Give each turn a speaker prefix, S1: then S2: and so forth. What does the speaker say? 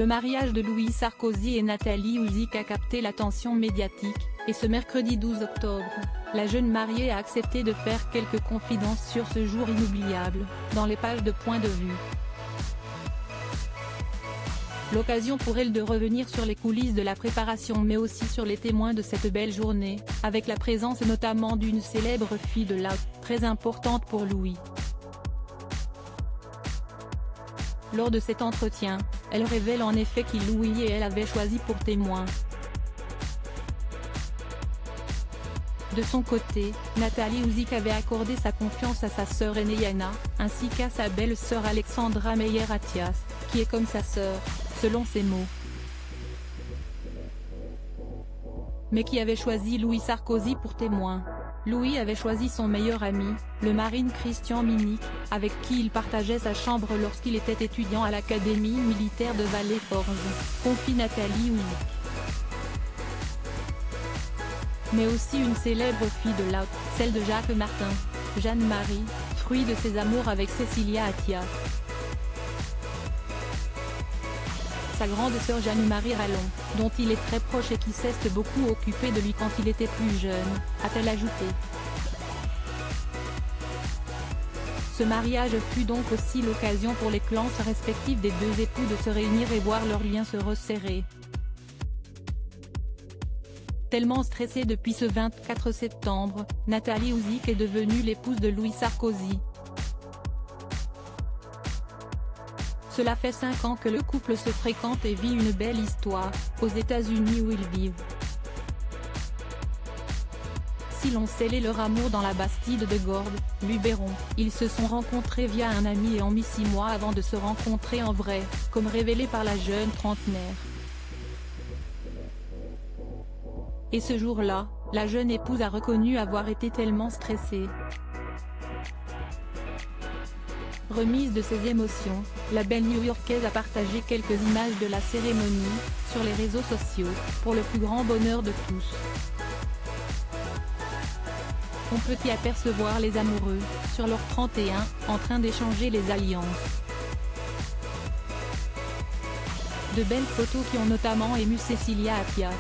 S1: Le mariage de Louis Sarkozy et Nathalie Ouzic a capté l'attention médiatique, et ce mercredi 12 octobre, la jeune mariée a accepté de faire quelques confidences sur ce jour inoubliable, dans les pages de Point de vue. L'occasion pour elle de revenir sur les coulisses de la préparation mais aussi sur les témoins de cette belle journée, avec la présence notamment d'une célèbre fille de l'art, très importante pour Louis. Lors de cet entretien, elle révèle en effet qui Louis et elle avaient choisi pour témoins. De son côté, Nathalie Ouzic avait accordé sa confiance à sa sœur aînée Yana, ainsi qu'à sa belle-sœur Alexandra Meyer-Attias, qui est comme sa sœur, selon ses mots. Mais qui avait choisi Louis Sarkozy pour témoin? Louis avait choisi son meilleur ami, le marine Christian Minnick, avec qui il partageait sa chambre lorsqu'il était étudiant à l'Académie militaire de Vallée-Forge, confie Nathalie Ouzic. Mais aussi une célèbre fille de l'art, celle de Jacques Martin, Jeanne-Marie, fruit de ses amours avec Cécilia Attias. Sa grande sœur Jeanne-Marie Rallon, dont il est très proche et qui s'est beaucoup occupée de lui quand il était plus jeune, a-t-elle ajouté. Ce mariage fut donc aussi l'occasion pour les clans respectifs des deux époux de se réunir et voir leurs liens se resserrer. Tellement stressée depuis ce 24 septembre, Nathalie Ouzic est devenue l'épouse de Louis Sarkozy. Cela fait 5 ans que le couple se fréquente et vit une belle histoire, aux États-Unis où ils vivent. Si l'on scellait leur amour dans la Bastide de Gordes, Luberon, ils se sont rencontrés via un ami et ont mis 6 mois avant de se rencontrer en vrai, comme révélé par la jeune trentenaire. Et ce jour-là, la jeune épouse a reconnu avoir été tellement stressée. Remise de ses émotions, la belle New-Yorkaise a partagé quelques images de la cérémonie, sur les réseaux sociaux, pour le plus grand bonheur de tous. On peut y apercevoir les amoureux, sur leur 31, en train d'échanger les alliances. De belles photos qui ont notamment ému Cécilia Attias.